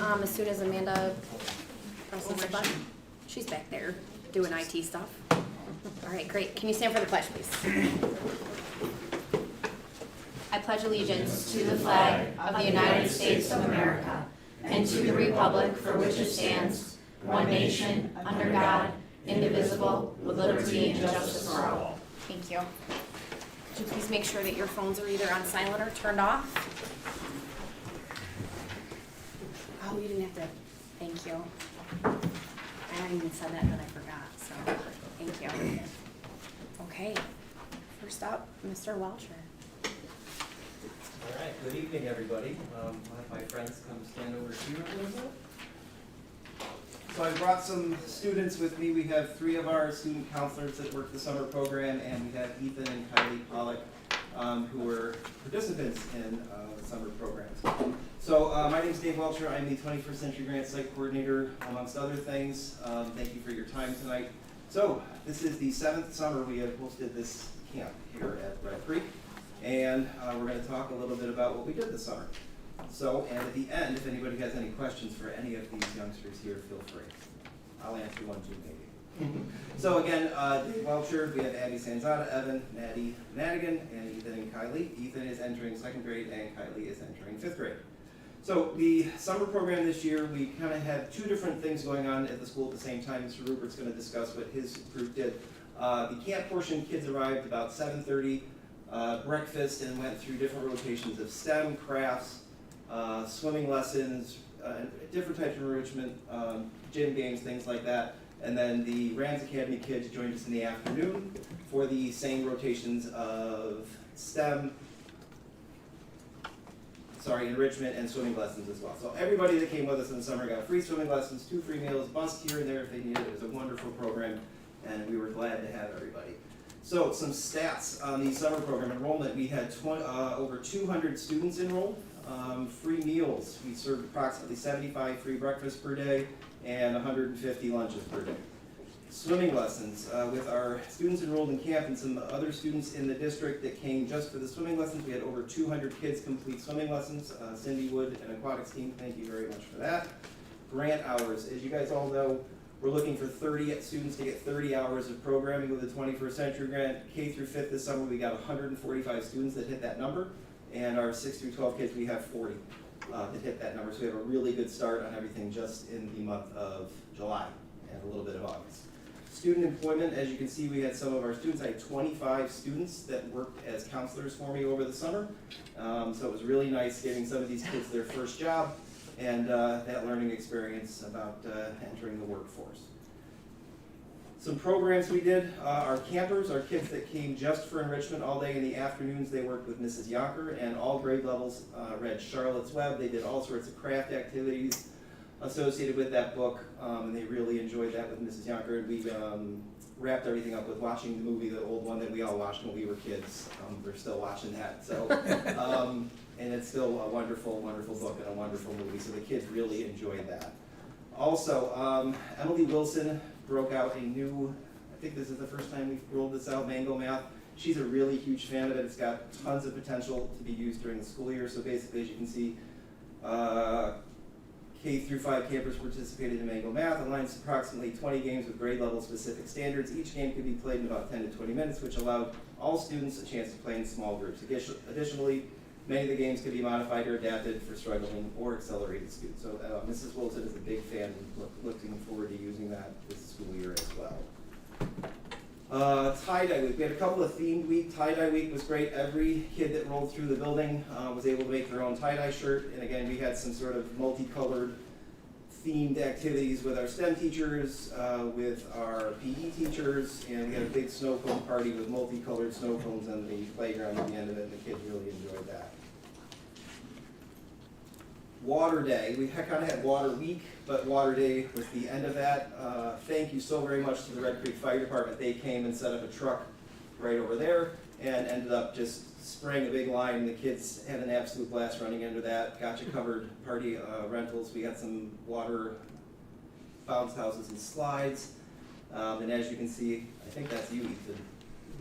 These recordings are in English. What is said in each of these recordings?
as soon as Amanda presses the button. She's back there doing IT stuff. All right, great. Can you stand for the pledge, please? I pledge allegiance to the flag of the United States of America and to the republic for which it stands, one nation, under God, indivisible, with liberty and justice for all. Thank you. Could you please make sure that your phones are either on silent or turned off? Oh, you didn't have to. Thank you. I hadn't even said that, but I forgot, so thank you. Okay, first up, Mr. Welcher. All right, good evening, everybody. My friends come stand over here a little bit. So I brought some students with me. We have 3 of our student counselors that work the summer program, and we have Ethan and Kylie Pollock, who were participants in the summer programs. So my name is Dave Welcher. I'm the 21st Century Grant Site Coordinator, amongst other things. Thank you for your time tonight. So this is the 7th summer we have hosted this camp here at Red Creek, and we're going to talk a little bit about what we did this summer. So, and at the end, if anybody has any questions for any of these youngsters here, feel free. I'll answer one, too, maybe. So again, Dave Welcher, we have Abby Sanzata, Evan, Maddie Madigan, and Ethan and Kylie. Ethan is entering 2nd grade, and Kylie is entering 5th grade. So the summer program this year, we kind of had 2 different things going on at the school at the same time. Mr. Rupert's going to discuss what his group did. The camp portion, kids arrived about 7:30, breakfast, and went through different rotations of STEM, crafts, swimming lessons, different types of enrichment, gym games, things like that. And then the Rams Academy kids joined us in the afternoon for the same rotations of STEM, enrichment and swimming lessons as well. So everybody that came with us in the summer got free swimming lessons, 2 free meals, bus here and there if they needed it. It was a wonderful program, and we were glad to have everybody. So some stats on the summer program enrollment. We had over 200 students enrolled. Free meals. We served approximately 75 free breakfasts per day and 150 lunches per day. Swimming lessons. With our students enrolled in camp and some other students in the district that came just for the swimming lessons, we had over 200 kids complete swimming lessons. Cindy Wood and aquatics team, thank you very much for that. Grant hours. As you guys all know, we're looking for 30 students to get 30 hours of programming with the 21st Century Grant. K through 5th this summer, we got 145 students that hit that number. And our 6 through 12 kids, we have 40 that hit that number. So we have a really good start on everything just in the month of July and a little bit of August. Student employment, as you can see, we had some of our students. I had 25 students that worked as counselors for me over the summer. So it was really nice giving some of these kids their first job and that learning experience about entering the workforce. Some programs we did, our campers, our kids that came just for enrichment all day in the afternoons, they worked with Mrs. Yonker, and all grade levels read Charlotte's Web. They did all sorts of craft activities associated with that book, and they really enjoyed that with Mrs. Yonker. And we wrapped everything up with watching the movie, the old one that we all watched when we were kids. We're still watching that, so and it's still a wonderful, wonderful book and a wonderful movie, so the kids really enjoyed that. Also, Emily Wilson broke out a new, I think this is the first time we've rolled this out, Mango Math. She's a really huge fan of it. It's got tons of potential to be used during the school year. So basically, as you can see, K through 5 campers participated in Mango Math. It lines approximately 20 games with grade level specific standards. Each game could be played in about 10 to 20 minutes, which allowed all students a chance to play in small groups. Additionally, many of the games could be modified or adapted for struggling or accelerated students. So Mrs. Wilson is a big fan and looking forward to using that this school year as well. Tie-dye week. We had a couple of themed week. Tie-dye week was great. Every kid that rolled through the building was able to make their own tie-dye shirt. And again, we had some sort of multicolored themed activities with our STEM teachers, with our PE teachers, and we had a big snow cone party with multicolored snow cones on the playground at the end of it, and the kids really enjoyed that. Water Day. We kind of had Water Week, but Water Day was the end of that. Thank you so very much to the Red Creek Fire Department. They came and set up a truck right over there and ended up just spraying a big line. The kids had an absolute blast running into that. Gotcha covered party rentals. We got some water bounce houses and slides. And as you can see, I think that's you, Ethan.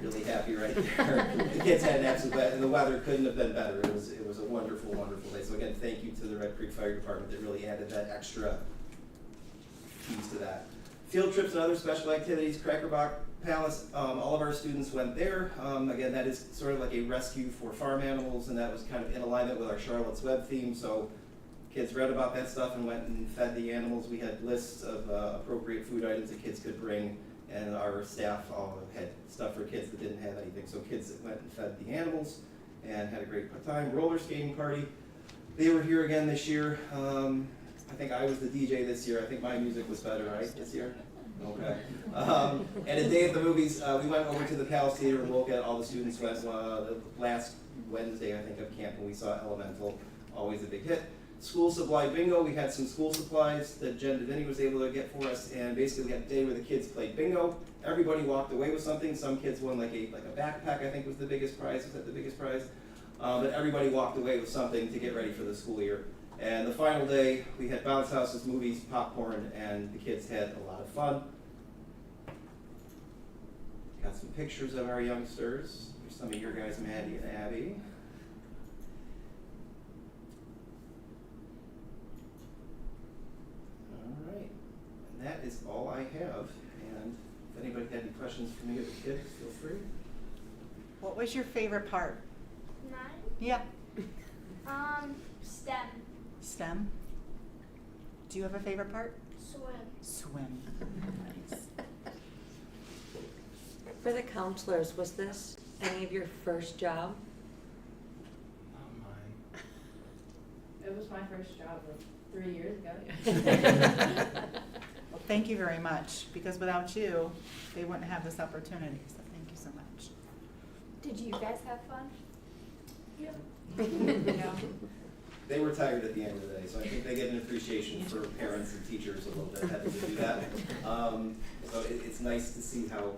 really happy right there. The kids had an absolute blast, and the weather couldn't have been better. It was a wonderful, wonderful day. So again, thank you to the Red Creek Fire Department that really added that extra piece to that. Field trips and other special activities, Cracker Box Palace, all of our students went there. Again, that is sort of like a rescue for farm animals, and that was kind of in alignment with our Charlotte's Web theme. So kids read about that stuff and went and fed the animals. We had lists of appropriate food items that kids could bring, and our staff all had stuff for kids that didn't have anything. So kids that went and fed the animals and had a great time. Roller skating party. They were here again this year. I think I was the DJ this year. I think my music was better, right, this year? Okay. And a day at the movies, we went over to the Palace Theater and looked at all the students went the last Wednesday, I think, of camp, and we saw Elemental, always a big hit. School supply bingo, we had some school supplies that Jen Deviney was able to get for us, and basically we had a day where the kids played bingo. Everybody walked away with something. Some kids won like a backpack, I think was the biggest prize. Was that the biggest prize? But everybody walked away with something to get ready for the school year. And the final day, we had bounce houses, movies, popcorn, and the kids had a lot of fun. Got some pictures of our youngsters. Here's some of your guys, Maddie and Abby. All right, and that is all I have. And if anybody had any questions for me or the kids, feel free. What was your favorite part? Mine? Yeah. STEM. STEM. Do you have a favorite part? Swim. Swim. Nice. For the counselors, was this any of your first job? Not mine. It was my first job 3 years ago. Well, thank you very much, because without you, they wouldn't have this opportunity, so thank you so much. Did you guys have fun? Yeah. Yeah. They were tired at the end of the day, so I think they get an appreciation for parents and teachers a little bit having to do that. So it's nice to see how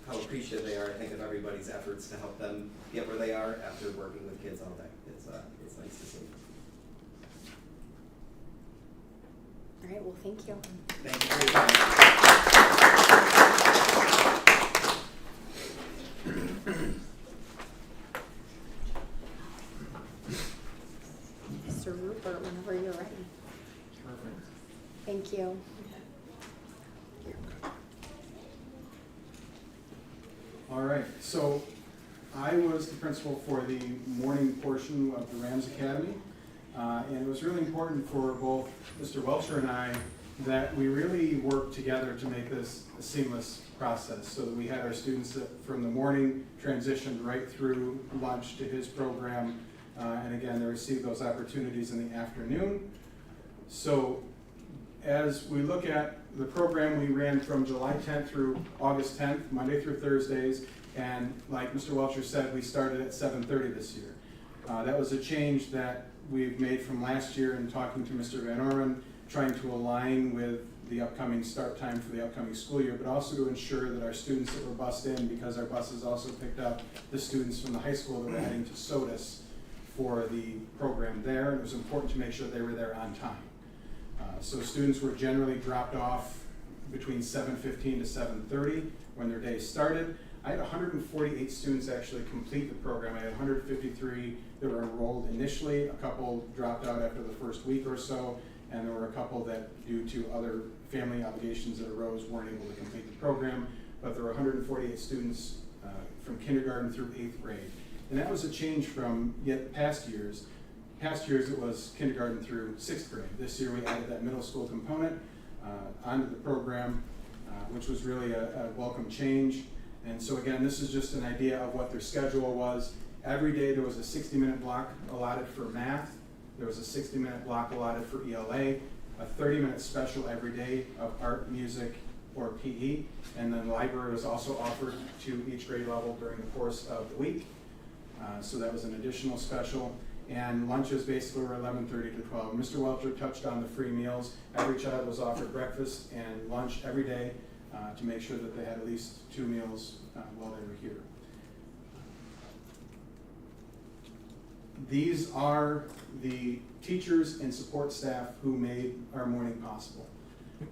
appreciative they are, I think, of everybody's efforts to help them get where they are after working with kids all day. It's nice to see. All right, well, thank you. Thank you for your time. Mr. Rupert, whenever you're ready. Perfect. Thank you. All right, so I was the principal for the morning portion of the Rams Academy, and it was really important for both Mr. Welcher and I that we really worked together to make this a seamless process, so that we had our students that from the morning transitioned right through lunch to his program, and again, they received those opportunities in the afternoon. So as we look at the program, we ran from July 10th through August 10th, Monday through Thursdays, and like Mr. Welcher said, we started at 7:30 this year. That was a change that we've made from last year in talking to Mr. Van Orman, trying to align with the upcoming start time for the upcoming school year, but also to ensure that our students that were bused in, because our buses also picked up the students from the high school that were heading to SOTUS for the program there, and it was important to make sure they were there on time. So students were generally dropped off between 7:15 to 7:30 when their day started. I had 148 students actually complete the program. I had 153 that were enrolled initially. A couple dropped out after the first week or so, and there were a couple that, due to other family obligations that arose, weren't able to complete the program. But there were 148 students from kindergarten through 8th grade. And that was a change from past years. Past years it was kindergarten through 6th grade. This year we added that middle school component onto the program, which was really a welcome change. And so again, this is just an idea of what their schedule was. Every day there was a 60-minute block allotted for math. There was a 60-minute block allotted for ELA, a 30-minute special every day of art, music, or PE. And then library was also offered to each grade level during the course of the week. So that was an additional special. And lunches basically were 11:30 to 12. Mr. Welcher touched on the free meals. Every child was offered breakfast and lunch every day to make sure that they had at least 2 meals while they were here. These are the teachers and support staff who made our morning possible.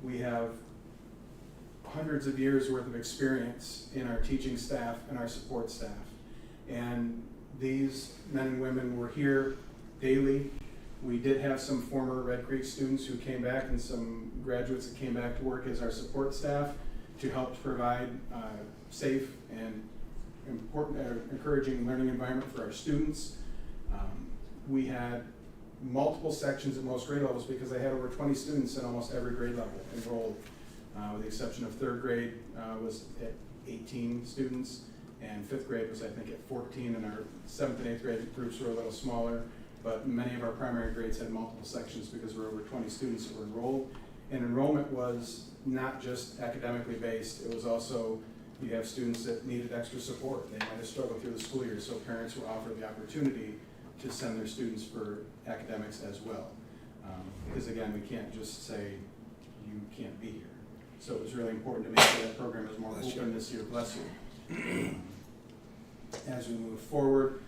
We have hundreds of years worth of experience in our teaching staff and our support staff. And these men and women were here daily. We did have some former Red Creek students who came back and some graduates that came back to work as our support staff to help provide safe and encouraging learning environment for our students. We had multiple sections at most grade levels because I had over 20 students in almost every grade level enrolled, with the exception of third grade was at 18 students, and fifth grade was I think at 14, and our seventh and eighth grade groups were a little smaller, but many of our primary grades had multiple sections because there were over 20 students that were enrolled. And enrollment was not just academically based, it was also, you have students that needed extra support. They might have struggled through the school year, so parents were offered the opportunity to send their students for academics as well. Because again, we can't just say, you can't be here. So it was really important to make sure that program is more open this year, bless you. As we move forward,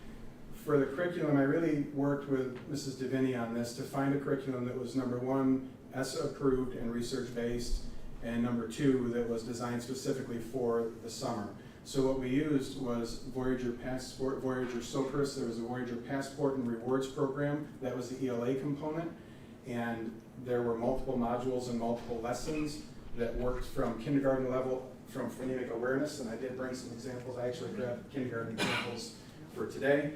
for the curriculum, I really worked with Mrs. Davini on this to find a curriculum that was number one, ESSA approved and research based, and number two, that was designed specifically for the summer. So what we used was Voyager Passport, Voyager SOCRIS. There was a Voyager Passport and Rewards program. That was the ELA component. And there were multiple modules and multiple lessons that worked from kindergarten level, from phonemic awareness. And I did bring some examples. I actually grabbed kindergarten examples for today.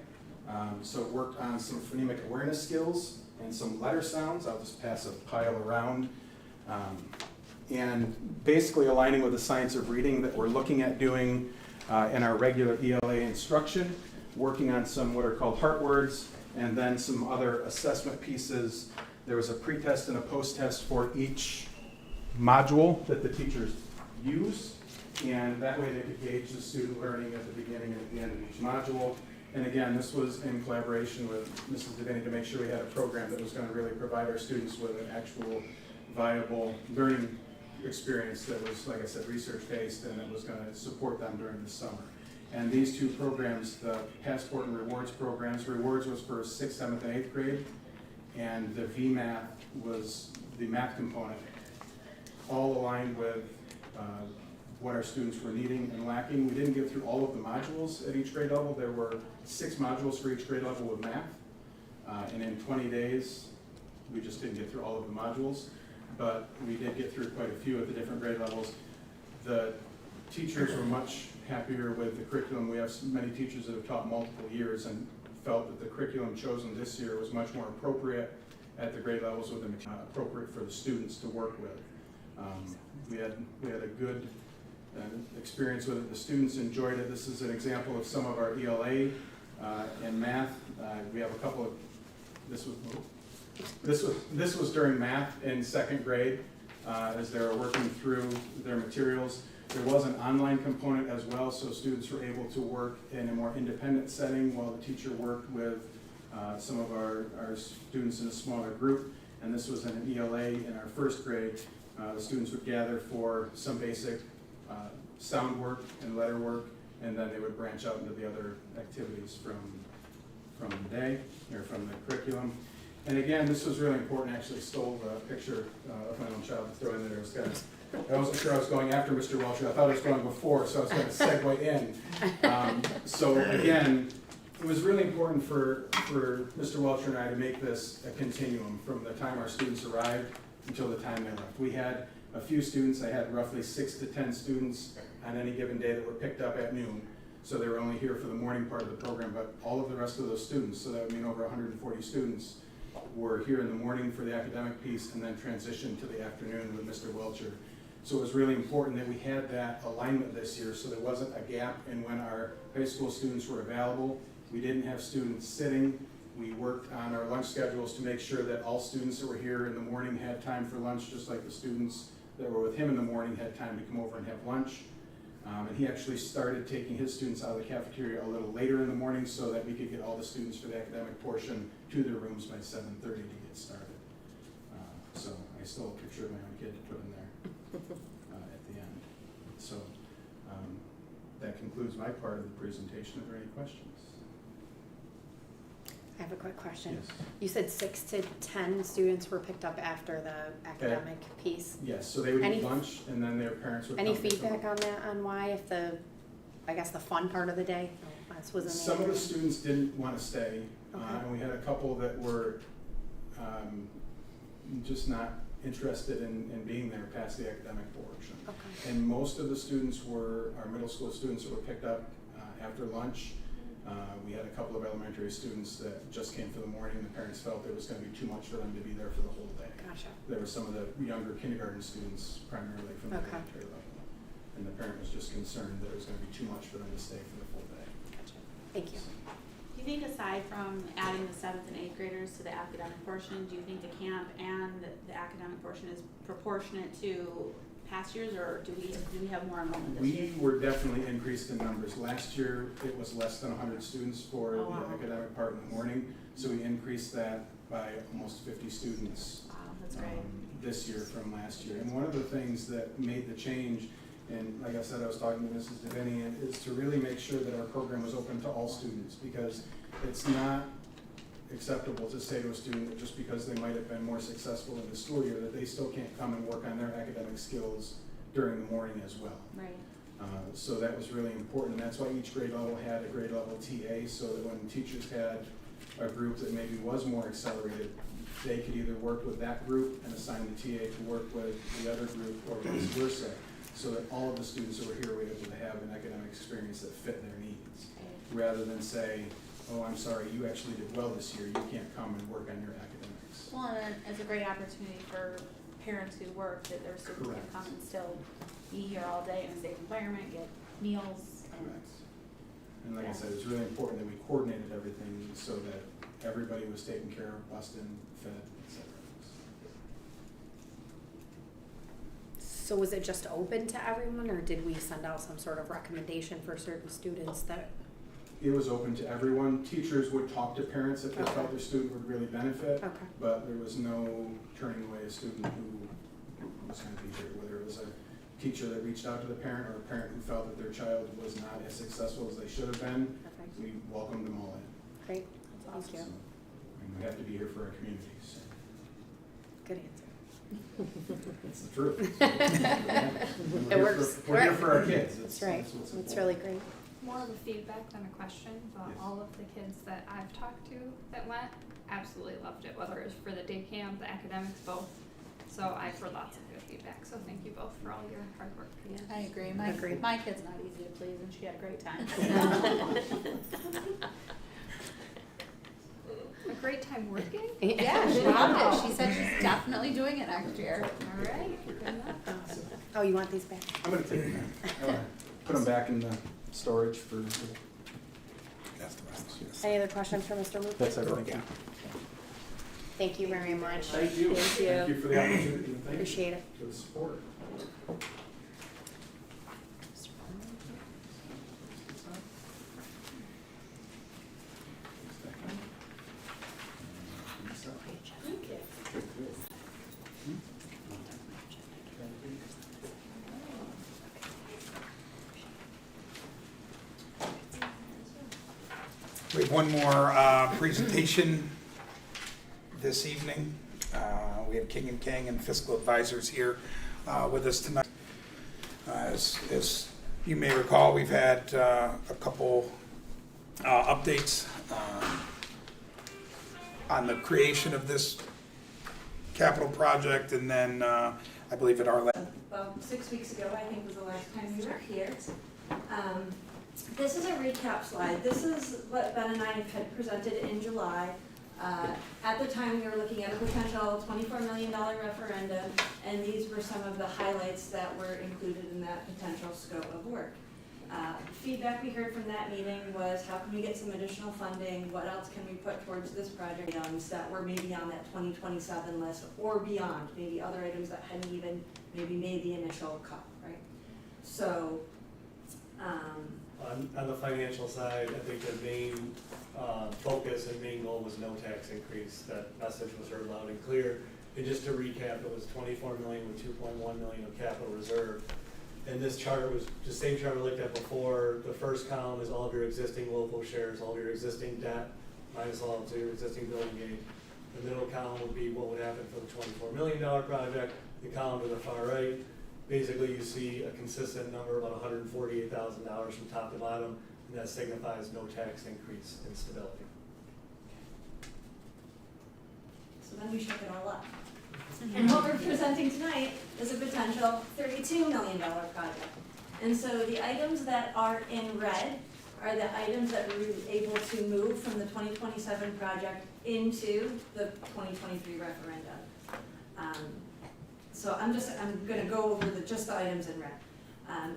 So it worked on some phonemic awareness skills and some letter sounds. I'll just pass a pile around. And basically aligning with the science of reading that we're looking at doing in our regular ELA instruction, working on some what are called heart words, and then some other assessment pieces. There was a pre-test and a post-test for each module that the teachers use, and that way they could gauge the student learning at the beginning and at the end of each module. And again, this was in collaboration with Mrs. Davini to make sure we had a program that was going to really provide our students with an actual viable learning experience that was, like I said, research-based, and that was going to support them during the summer. And these two programs, the Passport and Rewards programs, Rewards was for 6th, 7th, and 8th grade, and the VMath was the math component, all aligned with what our students were needing and lacking. We didn't get through all of the modules at each grade level. There were 6 modules for each grade level with math, and in 20 days, we just didn't get through all of the modules, but we did get through quite a few at the different grade levels. The teachers were much happier with the curriculum. We have many teachers that have taught multiple years and felt that the curriculum chosen this year was much more appropriate at the grade levels with the appropriate for the students to work with. We had a good experience with it. The students enjoyed it. This is an example of some of our ELA and math. We have a couple of, this was during math in 2nd grade as they were working through their materials. There was an online component as well, so students were able to work in a more independent setting while the teacher worked with some of our students in a smaller group. And this was an ELA in our 1st grade. The students would gather for some basic sound work and letter work, and then they would branch out into the other activities from the day, or from the curriculum. And again, this was really important. I actually stole the picture of my own child to throw in there. I wasn't sure I was going after Mr. Welcher. I thought I was going before, so I was going to segue in. So again, it was really important for Mr. Welcher and I to make this a continuum from the time our students arrived until the time they left. We had a few students. I had roughly 6 to 10 students on any given day that were picked up at noon. So they were only here for the morning part of the program, but all of the rest of those students, so that would mean over 140 students, were here in the morning for the academic piece and then transitioned to the afternoon with Mr. Welcher. So it was really important that we had that alignment this year so there wasn't a gap in when our high school students were available. We didn't have students sitting. We worked on our lunch schedules to make sure that all students that were here in the morning had time for lunch, just like the students that were with him in the morning had time to come over and have lunch. And he actually started taking his students out of the cafeteria a little later in the morning so that we could get all the students for the academic portion to their rooms by 7:30 to get started. So I stole a picture of my own kid to put in there at the end. So that concludes my part of the presentation. Are there any questions? I have a quick question. Yes. You said 6 to 10 students were picked up after the academic piece. Yes, so they would Any- eat lunch and then their parents would come. Any pick them feedback up. on that, on why, if the, I guess the fun part of the day? This was in the Some of the afternoon. students didn't want to stay, Okay. and we had a couple that were just not interested in being there past the academic portion. Okay. And most of the students were our middle school students that were picked up after lunch. We had a couple of elementary students that just came for the morning. The parents felt it was going to be too much for them to be there for the whole day. Gotcha. There were some of the younger kindergarten students, primarily from the Okay. elementary level. And the parent was just concerned that it was going to be too much for them to stay for the full day. Gotcha. Thank you. Do you think aside from adding the 7th and 8th graders to the academic portion, do you think the camp and the academic portion is proportionate to past years, or do we have more enrollment this year? We were definitely increased in numbers. Last year, it was less than 100 students for Oh, the wow. academic part in the morning, so we increased that by almost 50 students Wow, that's great. this year from last year. And one of the things that made the change, and like I said, I was talking to Mrs. Davinian, is to really make sure that our program was open to all students, because it's not acceptable to say to a student that just because they might have been more successful in the school year, that they still can't come and work on their academic skills during the morning as well. Right. So that was really important. That's why each grade level had a grade level TA, so that when teachers had a group that maybe was more accelerated, they could either work with that group and assign the TA to work with the other group, or vice versa, so that all of the students that were here were able to have an academic experience that fit their needs, rather than say, oh, I'm sorry, you actually did well this year, you can't come and work on your academics. Well, and it's a great opportunity for parents who work, that their students can Correct. come and still be here all day in a safe environment, get meals, and Correct. And like I said, it's really important that we coordinated everything so that everybody was taken care of, bused in, fed, et cetera. So was it just open to everyone, or did we send out some sort of recommendation for certain students that? It was open to everyone. Teachers would talk to parents if they Okay. felt their student would really benefit, Okay. but there was no turning away a student who was going to be here, whether it was a teacher that reached out to the parent or a parent who felt that their child was not as successful as they should have been. Perfect. We welcomed them all in. Great. That's Thank you. So, I mean, we have to be here for our communities. Good answer. It's the truth. It works. We're here for our kids. That's right. what's That's important. really great. More of a feedback than a question, but Yes. all of the kids that I've talked to that went absolutely loved it, whether it was for the day camp, the academics, both. So I've heard lots of good feedback, so thank you both for all your hard work. Yeah. I agree. Agreed. My kid's not easy to please, and she had a great time. A great time working? Yeah, she loved it. She said she's definitely doing it next year. All right, good enough. Awesome. Oh, you want these back? I'm gonna take them back. I wanna put them back in the storage for. That's the rest, yes. Any other questions for Mr. Luke? That's everything. Thank you very much. Thank you. Thank you for the opportunity. and thank you Appreciate it. For the support. We have one more presentation this evening. We have King and Kang and fiscal advisors here with us tonight. As you may recall, we've had a couple updates on the creation of this capital project, and then I believe at our last About 6 weeks ago, I think was the last time we were here. This is a recap slide. This is what Ben and I had presented in July. At the time, we were looking at a potential $24 million referendum, and these were some of the highlights that were included in that potential scope of work. Feedback we heard from that meeting was, how can we get some additional funding? What else can we put towards this project? Items that were maybe on that 2027 list or beyond, maybe other items that hadn't even maybe made the initial cut, right? So, On the financial side, I think the main focus and main goal was no tax increase. That message was heard loud and clear. And just to recap, it was $24 million with $2.1 million of capital reserve. And this chart was the same chart we looked at before. The first column is all of your existing local shares, all of your existing debt, minus all of your existing building gain. The middle column would be what would happen for the $24 million project. The column to the far right, basically you see a consistent number, about $148,000 from top to bottom, and that signifies no tax increase in stability. So then we shook it all up. And what we're presenting tonight is a potential $32 million project. And so the items that are in red are the items that we're able to move from the 2027 project into the 2023 referendum. So I'm gonna go over just the items in red.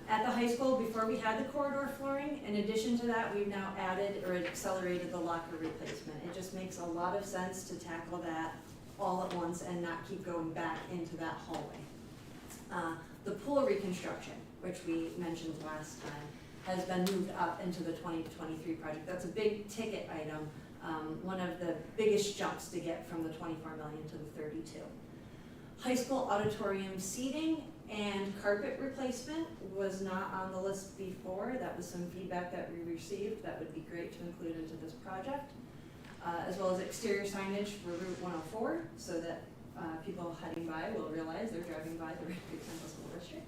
At the high school, before we had the corridor flooring, in addition to that, we've now added or accelerated the locker replacement. It just makes a lot of sense to tackle that all at once and not keep going back into that hallway. The pool reconstruction, which we mentioned last time, has been moved up into the 2023 project. That's a big ticket item, one of the biggest jumps to get from the 24 million to the 32. High school auditorium seating and carpet replacement was not on the list before. That was some feedback that we received that would be great to include into this project. As well as exterior signage for Route 104, so that people heading by will realize they're driving by the Creek Central School District.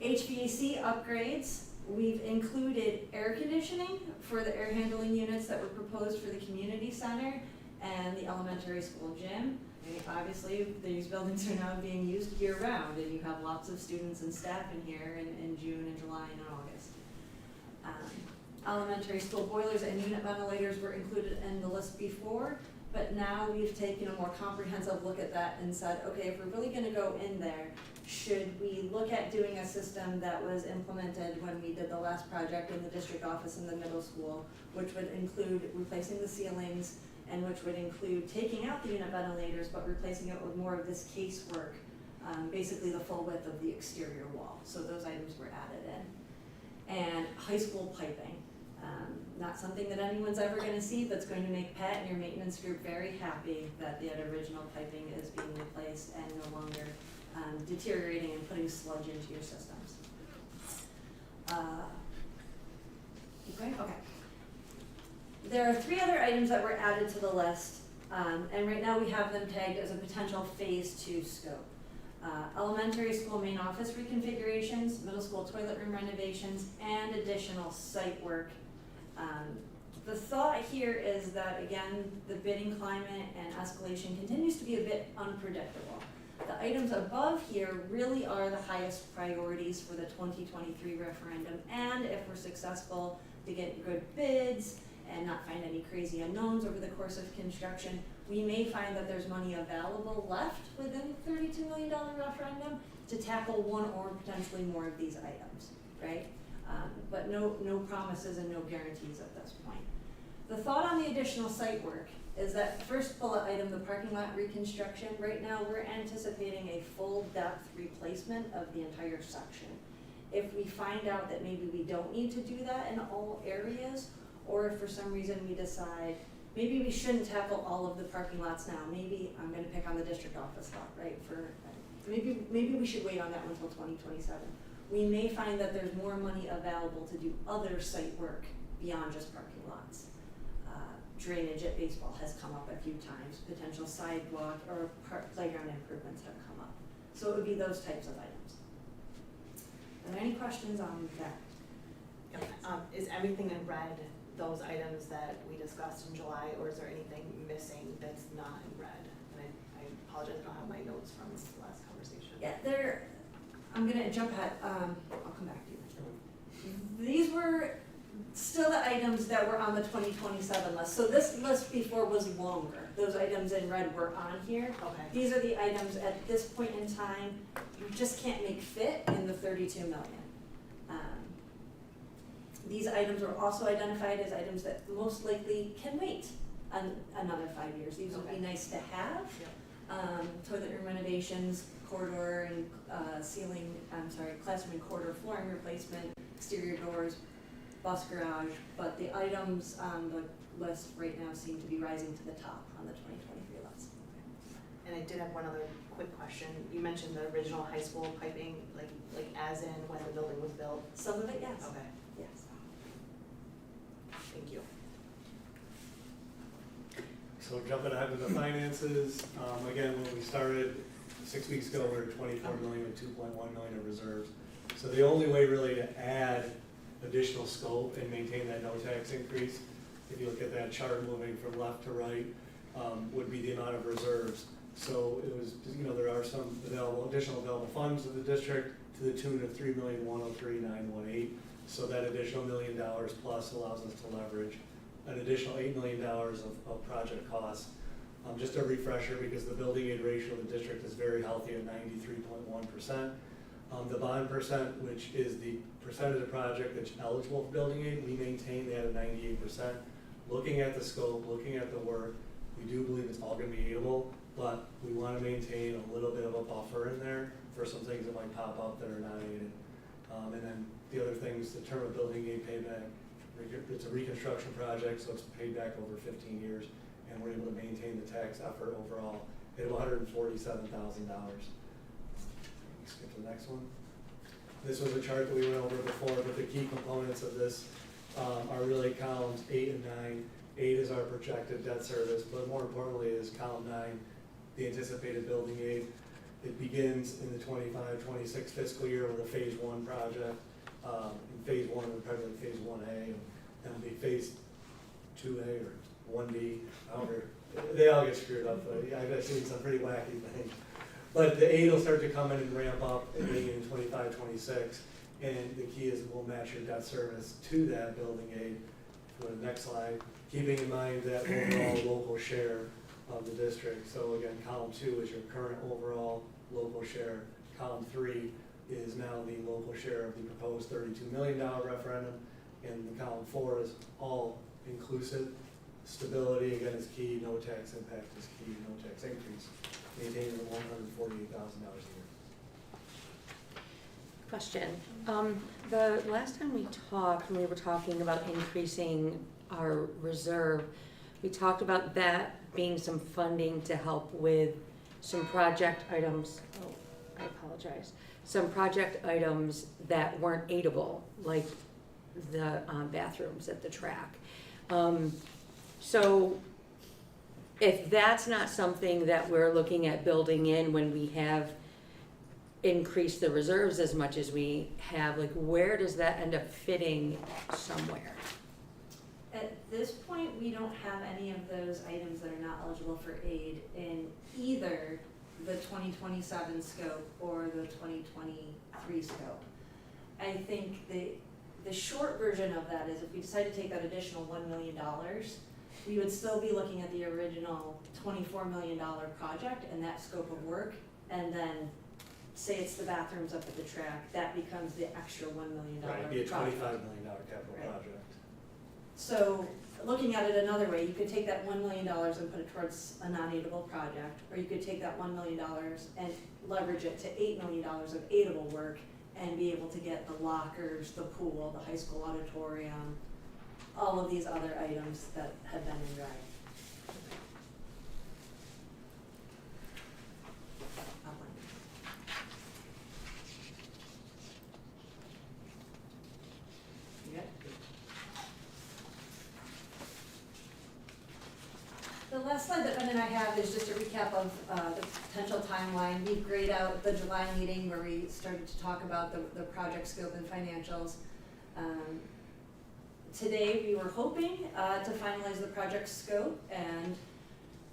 HVAC upgrades, we've included air conditioning for the air handling units that were proposed for the community center and the elementary school gym. I mean, obviously, these buildings are now being used year-round, and you have lots of students and staff in here in June and July and August. Elementary school boilers and unit ventilators were included in the list before, but now we've taken a more comprehensive look at that and said, okay, if we're really gonna go in there, should we look at doing a system that was implemented when we did the last project in the district office in the middle school, which would include replacing the ceilings and which would include taking out the unit ventilators but replacing it with more of this casework, basically the full width of the exterior wall. So those items were added in. And high school piping. Not something that anyone's ever going to see, but it's going to make Pat and your maintenance group very happy that the original piping is being replaced and no longer deteriorating and putting sludge into your systems. Keep going? Okay. There are 3 other items that were added to the list, and right now we have them tagged as a potential phase 2 scope. Elementary school main office reconfigurations, middle school toilet room renovations, and additional site work. The thought here is that, again, the bidding climate and escalation continues to be a bit unpredictable. The items above here really are the highest priorities for the 2023 referendum, and if we're successful to get good bids and not find any crazy unknowns over the course of construction, we may find that there's money available left within the $32 million referendum to tackle one or potentially more of these items, right? But no promises and no guarantees at this point. The thought on the additional site work is that first bullet item, the parking lot reconstruction, right now we're anticipating a full depth replacement of the entire section. If we find out that maybe we don't need to do that in all areas, or if for some reason we decide maybe we shouldn't tackle all of the parking lots now, maybe I'm gonna pick on the district office lot, right? Maybe we should wait on that one until 2027. We may find that there's more money available to do other site work beyond just parking lots. Drainage at baseball has come up a few times, potential sidewalk or playground improvements have come up. So it would be those types of items. Are there any questions on that? Is everything in red those items that we discussed in July, or is there anything missing that's not in red? And I apologize, I don't have my notes from this last conversation. Yeah, I'm gonna jump ahead, I'll come back to you. These were still the items that were on the 2027 list. So this list before was longer. Those items in red were on here. Okay. These are the items at this point in time you just can't make fit in the 32 million. These items were also identified as items that most likely can wait another 5 years. These would be nice to have. Yep. Toilet room renovations, corridor and classroom and corridor flooring replacement, exterior doors, bus garage, but the items on the list right now seem to be rising to the top on the 2023 list. And I did have one other quick question. You mentioned the original high school piping, like as in when the building was built? Some of it, yes. Okay, Yes. thank you. So jumping ahead to the finances, again, when we started 6 weeks ago, we were 24 million with 2.1 million in reserves. So the only way really to add additional scope and maintain that no tax increase, if you look at that chart moving from left to right, would be the amount of reserves. So it was, there are some additional available funds of the district to the tune of $3,103,918. So that additional $1 million plus allows us to leverage an additional $8 million of project costs. Just a refresher, because the building aid ratio of the district is very healthy at 93.1%. The bond percent, which is the percent of the project that's eligible for building aid, we maintain that at 98%. Looking at the scope, looking at the work, we do believe it's all going to be aidable, but we want to maintain a little bit of a buffer in there for some things that might pop up that are not aided. And then the other things, the term of building aid payback, it's a reconstruction project, so it's paid back over 15 years, and we're able to maintain the tax effort overall at $147,000. Skip to the next one. This was a chart that we went over before, but the key components of this are really columns 8 and 9. 8 is our projected debt service, but more importantly is column 9, the anticipated building aid. It begins in the 25-26 fiscal year with a phase 1 project. In phase 1 would probably be phase 1A, and then it'll be phase 2A or 1B, however, they all get screwed up, but I've seen some pretty wacky things. But the aid will start to come in and ramp up in 25-26, and the key is we'll match your debt service to that building aid. Go to the next slide, keeping in mind that overall local share of the district. So again, column 2 is your current overall local share. Column 3 is now the local share of the proposed $32 million referendum, and the column 4 is all inclusive. Stability, again, is key. No tax impact is key. No tax increase. Maintaining the $148,000 a year. Question. The last time we talked, we were talking about increasing our reserve. We talked about that being some funding to help with some project items. Oh, I apologize. Some project items that weren't aidable, like the bathrooms at the track. So if that's not something that we're looking at building in when we have increased the reserves as much as we have, like where does that end up fitting somewhere? At this point, we don't have any of those items that are not eligible for aid in either the 2027 scope or the 2023 scope. I think the short version of that is if we decide to take that additional $1 million, we would still be looking at the original $24 million project and that scope of work, and then say it's the bathrooms up at the track, that becomes the extra $1 million Right, it'd be a $25 project. million capital Right. project. So looking at it another way, you could take that $1 million and put it towards a non-aidable project, or you could take that $1 million and leverage it to $8 million of aidable work and be able to get the lockers, the pool, the high school auditorium, all of these other items that have been in red. The last slide that Ben and I have is just a recap of the potential timeline. We grayed out the July meeting where we started to talk about the project scope and financials. Today we were hoping to finalize the project scope, and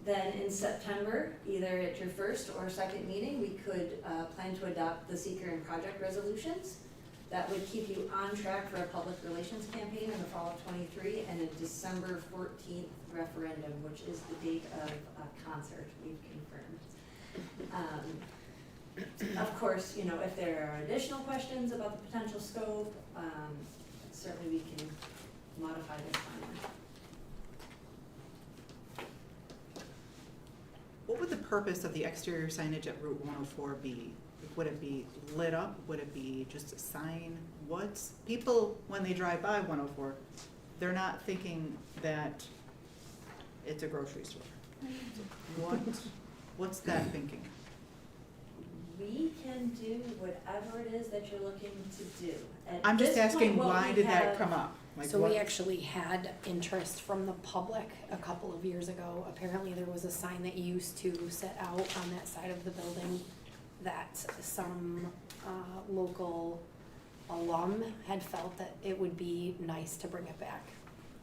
then in September, either at your first or second meeting, we could plan to adopt the seeker and project resolutions. That would keep you on track for a public relations campaign in the fall of '23 and a December 14th referendum, which is the date of a concert we've confirmed. Of course, if there are additional questions about the potential scope, certainly we can modify this timeline. What would the purpose of the exterior signage at Route 104 be? Would it be lit up? Would it be just a sign? People, when they drive by 104, they're not thinking that it's a grocery store. What's that thinking? We can do whatever it is that you're looking to do. At I'm just this point, asking, what why we did that have- come up? Like So what- we actually had interest from the public a couple of years ago. Apparently there was a sign that used to sit out on that side of the building that some local alum had felt that it would be nice to bring it back.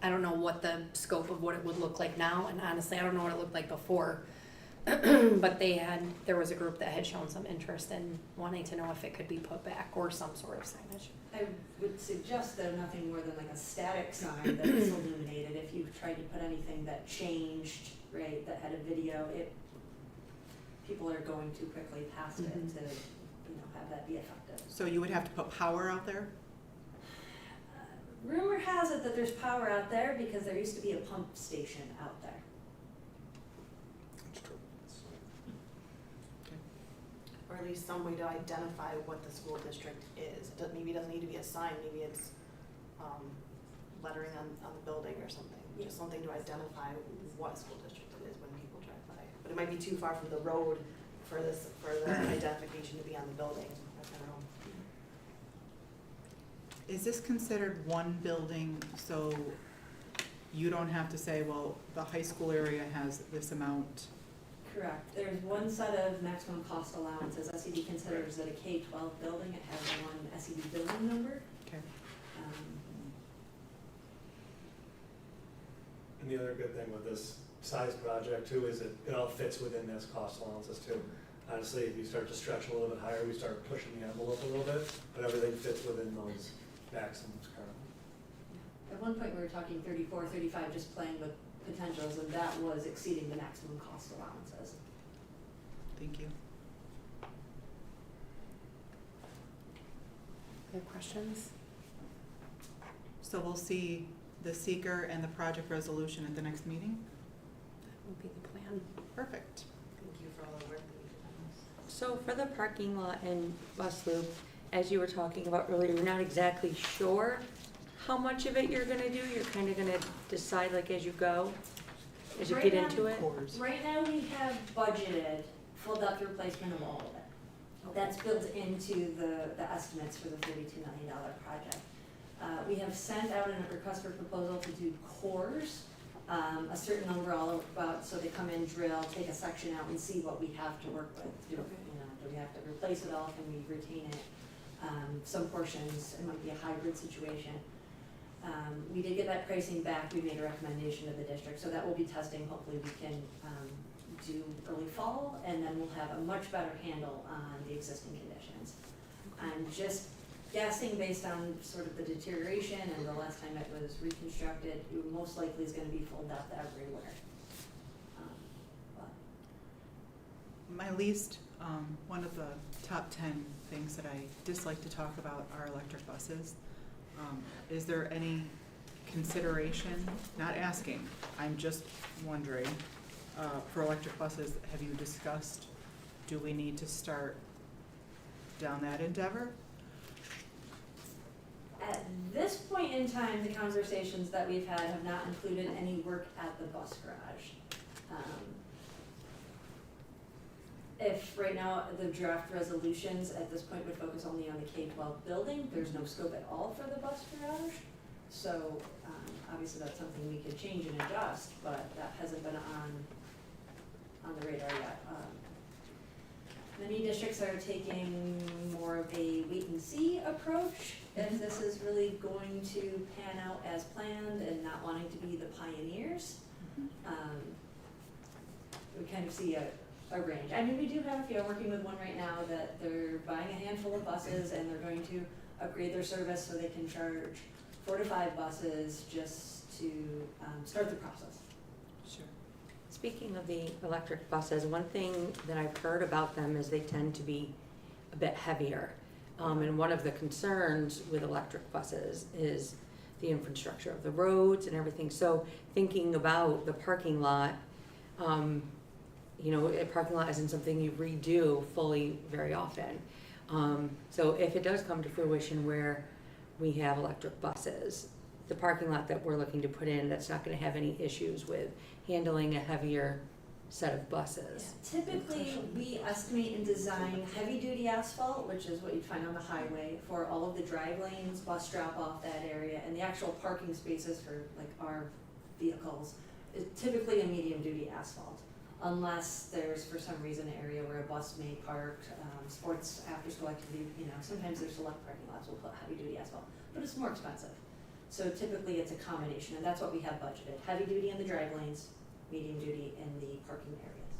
I don't know what the scope of what it would look like now, and honestly, I don't know what it looked like before. But there was a group that had shown some interest in wanting to know if it could be put back or some sort of signage. I would suggest though nothing more than like a static sign that is illuminated. If you tried to put anything that changed, right, that had a video, people are going too quickly past it to, have that be effective. So you would have to put power out there? Rumor has it that there's power out there because there used to be a pump station out there. That's true. Or at least some way to identify what the school district is. Maybe it doesn't need to be a sign, maybe it's lettering on the building or something. Just something to identify what school district it is when people drive by. But it might be too far from the road for the identification to be on the building. I don't know. Is this considered one building, so you don't have to say, well, the high school area has this amount? Correct. There's one set of maximum cost allowances. SED considers it a K-12 building. It has one SED building number. Okay. And the other good thing with this size project too is it all fits within this cost allowances too. Honestly, if you start to stretch a little bit higher, we start pushing the envelope a little bit, but everything fits within those maximums currently. At one point, we were talking 34, 35, just playing with potentials, and that was exceeding the maximum cost allowances. Thank you. Other questions? So we'll see the seeker and the project resolution at the next meeting? That would be the plan. Perfect. Thank you for all the work that you've done on this. So for the parking lot and bus loop, as you were talking about earlier, you're not exactly sure how much of it you're gonna do, you're kinda gonna decide like as you go, as you Right get now- into it? Cores. Right now, we have budgeted full depth replacement of all of it. That's built into the estimates for the $32 million project. We have sent out a request for proposal to do cores, a certain number all about, so they come in, drill, take a section out and see what we have to work with. Do we have to replace it all, can we retain it? Some portions, it might be a hybrid situation. We did get that pricing back, we made a recommendation to the district, so that will be testing, hopefully we can do early fall, and then we'll have a much better handle on the existing conditions. I'm just guessing based on sort of the deterioration and the last time it was reconstructed, it most likely is gonna be full depth everywhere. But My least, one of the top 10 things that I dislike to talk about are electric buses. Is there any consideration, not asking, I'm just wondering, for electric buses, have you discussed, do we need to start down that endeavor? At this point in time, the conversations that we've had have not included any work at the bus garage. If right now the draft resolutions at this point would focus only on the K-12 building, there's no scope at all for the bus garage. So obviously that's something we could change and adjust, but that hasn't been on the radar yet. Many districts are taking more of a wait and see approach if this is really going to pan out as planned and not wanting to be the pioneers. We kind of see a range. I mean, we do have a few, I'm working with one right now that they're buying a handful of buses and they're going to upgrade their service so they can charge 4 to 5 buses just to start the process. Sure. Speaking of the electric buses, one thing that I've heard about them is they tend to be a bit heavier. And one of the concerns with electric buses is the infrastructure of the roads and everything. So thinking about the parking lot, a parking lot isn't something you redo fully very often. So if it does come to fruition where we have electric buses, the parking lot that we're looking to put in, that's not gonna have any issues with handling a heavier set of buses. Typically, we estimate and design heavy-duty asphalt, which is what you'd find on the highway, for all of the drive lanes, bus drop-off, that area, and the actual parking spaces for like our vehicles is typically a medium-duty asphalt. Unless there's, for some reason, an area where a bus may park, sports after-school activity, sometimes there's select parking lots, we'll put heavy-duty asphalt, but it's more expensive. So typically, it's a combination, and that's what we have budgeted, heavy-duty in the drive lanes, medium-duty in the parking areas.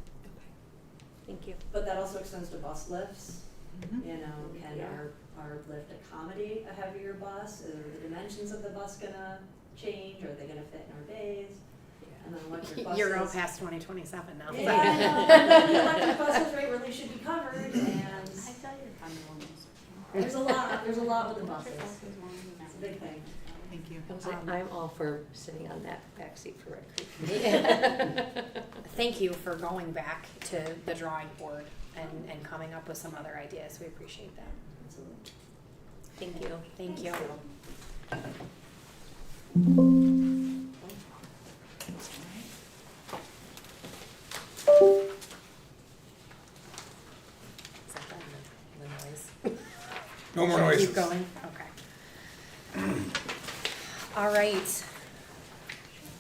Thank you. But that also extends to bus lifts, Mhm. can our lift accommodate a heavier bus? Are the dimensions of the bus gonna change, are they gonna fit in our bays? And then electric buses. You're out past 2027 now. Yeah, I know, the electric buses, right, really should be covered, and I thought you were kind of almost. there's a lot with the buses, it's a big thing. Thank you. I'm all for sitting on that back seat for recreation. Thank you for going back to the drawing board and coming up with some other ideas. We appreciate that. Absolutely. Thank you. Thank you. Is that the noise? No more Should I noises. keep going? Okay. All right.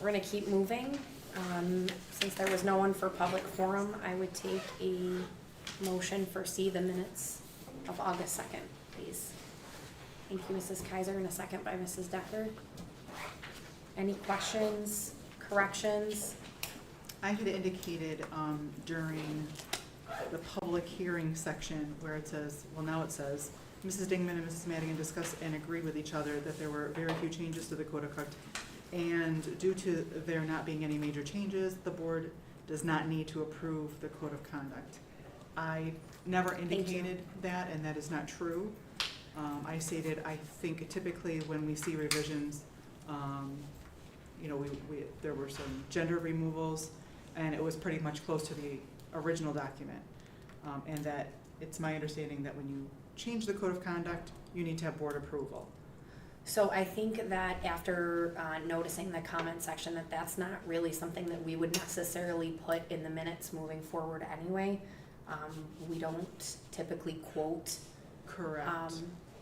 We're gonna keep moving. Since there was no one for public forum, I would take a motion for C, the minutes of August 2nd, please. Thank you, Mrs. Kaiser, and a second by Mrs. Decker. Any questions, corrections? I had indicated during the public hearing section where it says, well, now it says, Mrs. Dingman and Mrs. Madigan discussed and agreed with each other that there were very few changes to the code of conduct. And due to there not being any major changes, the board does not need to approve the code of conduct. I never indicated that, and that is not true. I stated, I think typically when we see revisions, there were some gender removals, and it was pretty much close to the original document. And that it's my understanding that when you change the code of conduct, you need to have board approval. So I think that after noticing the comment section, that that's not really something that we would necessarily put in the minutes moving forward anyway. We don't typically quote. Correct.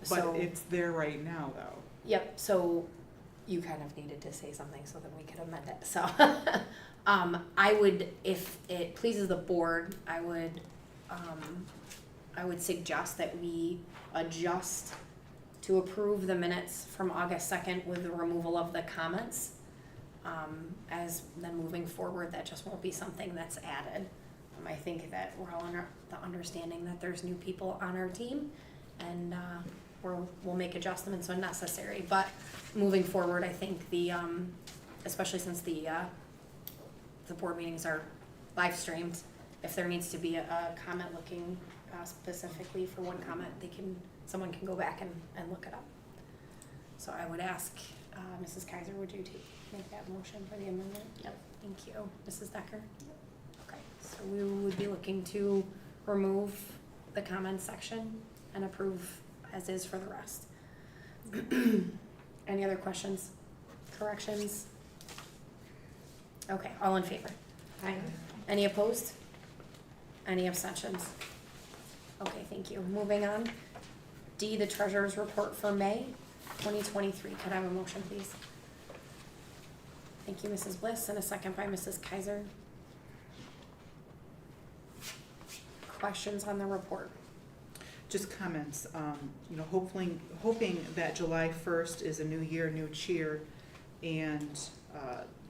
So, But it's there right now, though. yep, so you kind of needed to say something so that we could amend it. So I would, if it pleases the board, I would suggest that we adjust to approve the minutes from August 2nd with the removal of the comments. As then moving forward, that just won't be something that's added. I think that we're all under the understanding that there's new people on our team, and we'll make adjustments when necessary. But moving forward, I think especially since the board meetings are live streamed, if there needs to be a comment looking specifically for one comment, someone can go back and look it up. So I would ask, Mrs. Kaiser, would you make that motion for the amendment? Yep. Thank you. Mrs. Decker? Okay, so we would be looking to remove the comments section and approve as is for the rest. Any other questions, corrections? Okay, all in favor? Aye. Any opposed? Any abstentions? Okay, thank you. Moving on. D, the treasurer's report for May 2023. Could I have a motion, please? Thank you, Mrs. Bliss, and a second by Mrs. Kaiser. Questions on the report? Just comments, hoping that July 1st is a new year, new cheer. And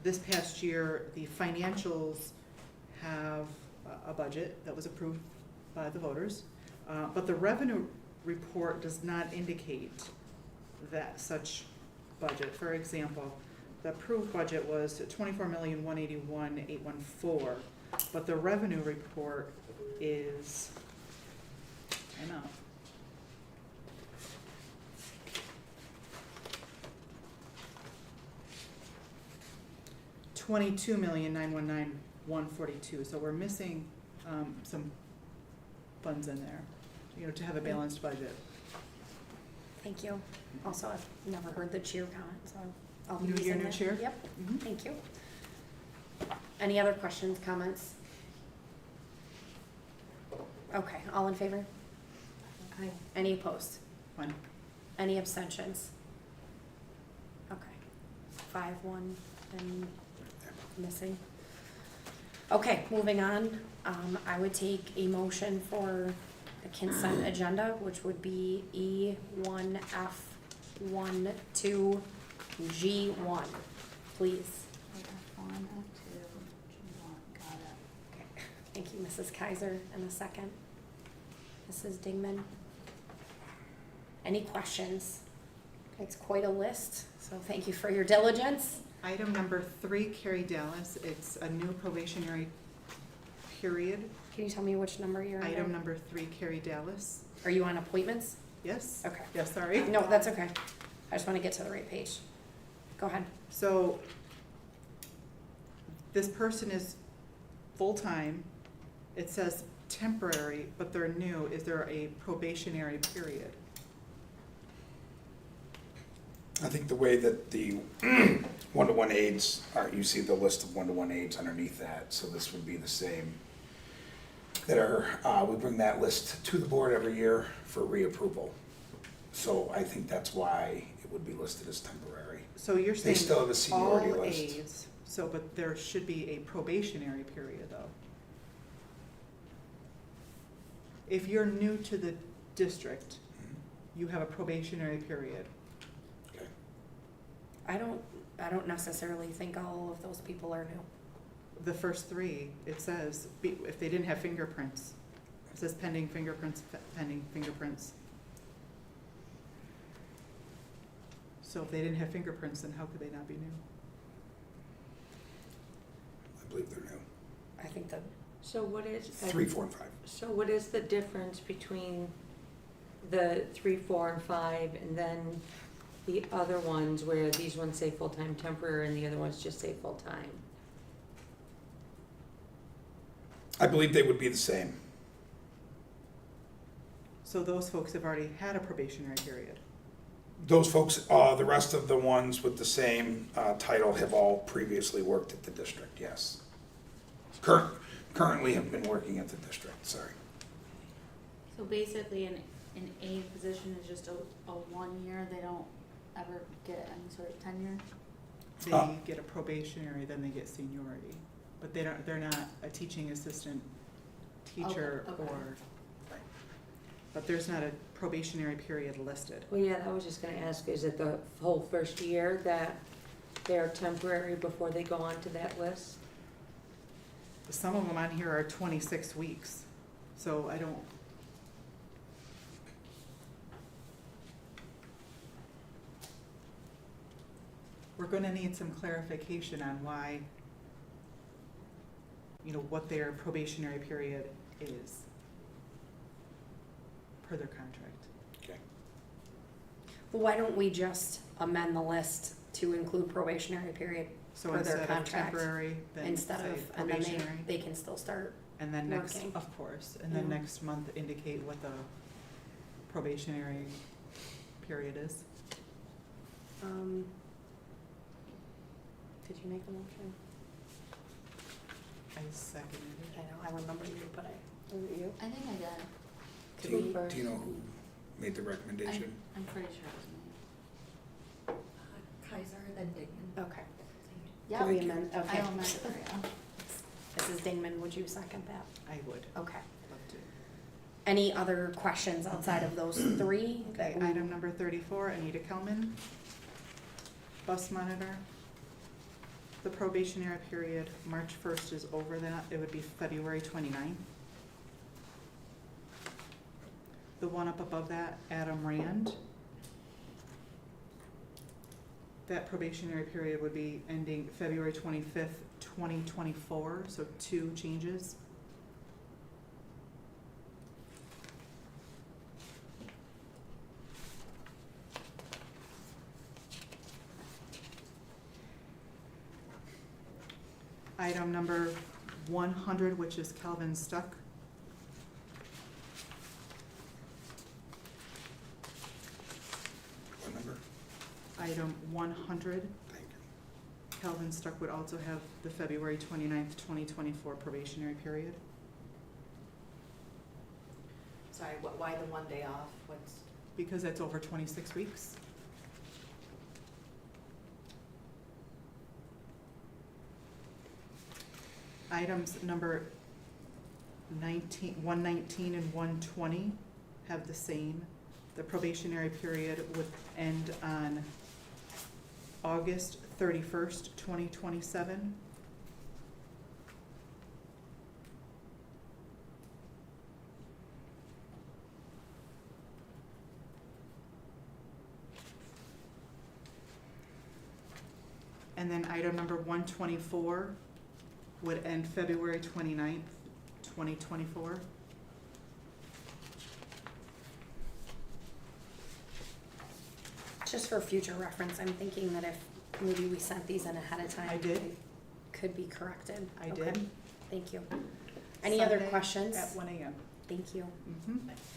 this past year, the financials have a budget that was approved by the voters. But the revenue report does not indicate that such budget. For example, the approved budget was $24,181,814, but the revenue report is, I know. $22,919,142. So we're missing some funds in there, to have a balanced budget. Thank you. Also, I've never heard the cheer comment, so I'll be New year, using new that. cheer? Yep, Mhm. thank you. Any other questions, comments? Okay, all in favor? Aye. Any opposed? One. Any abstentions? Okay, 5-1, and missing. Okay, moving on, I would take a motion for the consent agenda, which would be E1, F1, 2, G1, please. F1, F2, G1, got it. Okay, thank you, Mrs. Kaiser, and a second. Mrs. Dingman. Any questions? It's quite a list, so thank you for your diligence. Item number 3, Carrie Dallas, it's a new probationary period. Can you tell me which number you're under? Item number 3, Carrie Dallas. Are you on appointments? Yes? Okay. Yes, sorry. No, that's okay. I just want to get to the right page. Go ahead. So this person is full-time. It says temporary, but they're new. Is there a probationary period? I think the way that the one-to-one aides are, you see the list of one-to-one aides underneath that, so this would be the same. That are, we bring that list to the board every year for reapproval. So I think that's why it would be listed as temporary. So you're They saying still have a seniority all list. aides, so, but there should be a probationary period though. If you're new to the district, you have a probationary period. Okay. I don't necessarily think all of those people are new. The first 3, it says, if they didn't have fingerprints, it says pending fingerprints, pending fingerprints. So if they didn't have fingerprints, then how could they not be new? I believe they're new. I think that, So what is? 3, 4, and 5. So what is the difference between the 3, 4, and 5, and then the other ones where these ones say full-time temporary and the other ones just say full-time? I believe they would be the same. So those folks have already had a probationary period. Those folks, the rest of the ones with the same title have all previously worked at the district, yes. Currently have been working at the district, sorry. So basically, an A position is just a 1 year, they don't ever get any sort of tenure? They get a probationary, then they get seniority. But they're not a teaching assistant teacher Okay, okay. or, but there's not a probationary period listed. Well, yeah, I was just gonna ask, is it the whole first year that they're temporary before they go on to that list? Some of them on here are 26 weeks, so I don't. We're gonna need some clarification on why, what their probationary period is per their contract. Okay. well, why don't we just amend the list to include probationary period So for their instead of contract? temporary, then Instead say of, and then probationary. they can still start. And then next, working. of course, and then Mhm. next month indicate what the probationary period is. Did you make a motion? I seconded I it. know, I remember you, but was it you? I think I did. Could Do we- you, do you know who made the recommendation? I'm pretty sure it was me. Kaiser, then Dignan. Okay. Yeah. Could we amend, okay. I'll amend it for you. Mrs. Dingman, would you second that? I would Okay. love to. Any other questions outside of those 3? Okay, item number 34, Anita Kelman. Bus monitor. The probationary period, March 1st is over that, it would be February 29th. The one up above that, Adam Rand. That probationary period would be ending February 25th, 2024, so 2 changes. Item number 100, which is Calvin Stuck. What number? Item 100, Thank you. Calvin Stuck would also have the February 29th, 2024 probationary period. Sorry, why the one day off? What's, because that's over 26 weeks. Items number 119 and 120 have the same. The probationary period would end on August 31st, 2027. And then item number 124 would end February 29th, 2024. Just for future reference, I'm thinking that if maybe we sent these in ahead of time. I did. it could be corrected. I Okay. did. Thank you. Any other Sunday questions? At 1 a.m. Thank you.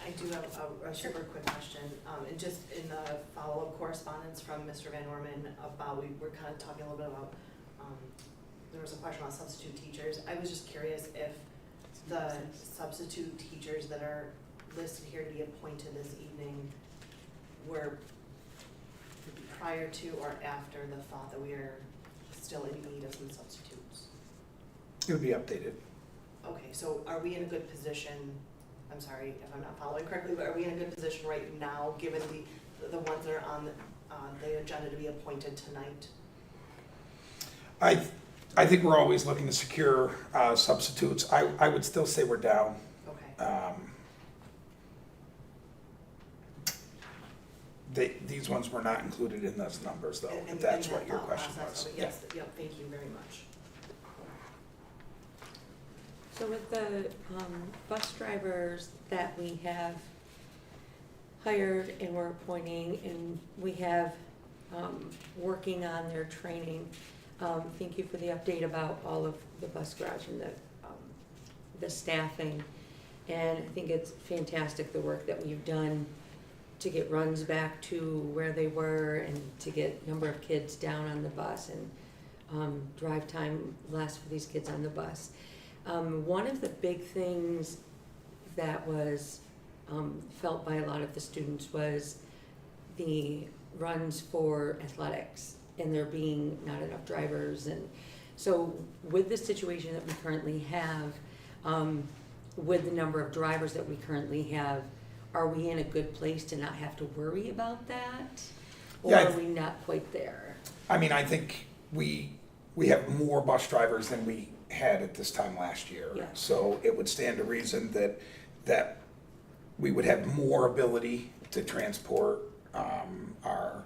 I do have a Sure. super quick question, and just in the follow-up correspondence from Mr. Van Orman about, we were kind of talking a little bit about, there was a question about substitute teachers. I was just curious if the substitute teachers that are listed here to be appointed this evening were prior to or after the thought that we are still in need of some substitutes? It would be updated. Okay, so are we in a good position, I'm sorry if I'm not following correctly, but are we in a good position right now, given the ones that are on the agenda to be appointed tonight? I think we're always looking to secure substitutes. I would still say we're down. Okay. These ones were not included in those numbers, though, And if that's that what your thought question process, was. but yes, yep, thank you very much. So with the bus drivers that we have hired and we're appointing and we have working on their training, thank you for the update about all of the bus garage and the staffing. And I think it's fantastic the work that we've done to get runs back to where they were and to get number of kids down on the bus and drive time less for these kids on the bus. One of the big things that was felt by a lot of the students was the runs for athletics and there being not enough drivers. And so with the situation that we currently have, with the number of drivers that we currently have, are we in a good place to not have to worry about that? Or Yeah, are we not quite there? I mean, I think we have more bus drivers than we had at this time last year. Yeah. So it would stand to reason that we would have more ability to transport our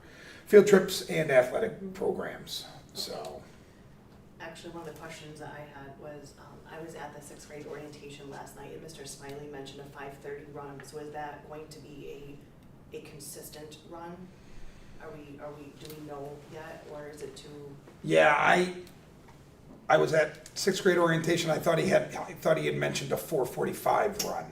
field trips and athletic programs, so. Actually, one of the questions that I had was, I was at the 6th grade orientation last night and Mr. Smiley mentioned a 5:30 run, so is that going to be a consistent run? Do we know yet, or is it too? Yeah, I was at 6th grade orientation, I thought he had mentioned a 4:45 run.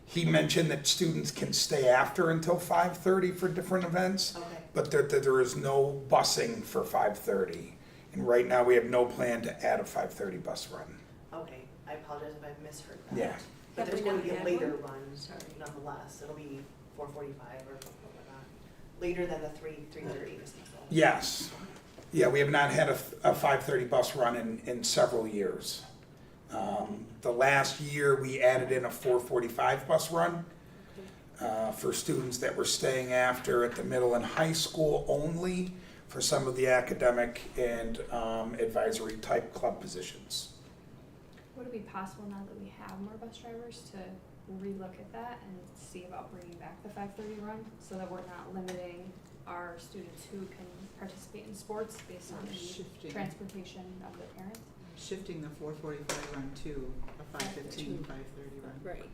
He mentioned that students can stay after until 5:30 for different events, Okay, but there is no busing for 5:30. And right now, we have no plan to add a 5:30 bus run. okay, I apologize if I misheard that. Yeah. But Have there's we going not to be a had later one? run, nonetheless, it'll be 4:45 or whatnot, later than the 3:30 dismissal. Yes. Yeah, we have not had a 5:30 bus run in several years. The last year, we added in a 4:45 bus run for students that were staying after at the middle and high school only for some of the academic and advisory type club positions. Would it be possible now that we have more bus drivers to relook at that and see about bringing back the 5:30 run so that we're not limiting our students who can participate in sports based on the Shifting. transportation of their parents? Shifting the 4:45 run to a 5:15, 5:30 run. Right.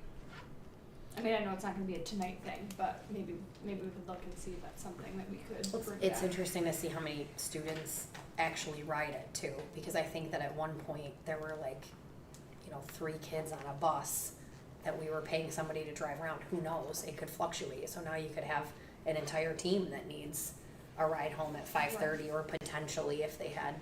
I mean, I know it's not gonna be a tonight thing, but maybe we could look and see if that's something that we could Well, bring it's back. interesting to see how many students actually ride it too, because I think that at one point there were like, 3 kids on a bus that we were paying somebody to drive around. Who knows? It could fluctuate. So now you could have an entire team that needs a ride home at 5:30, or potentially if they had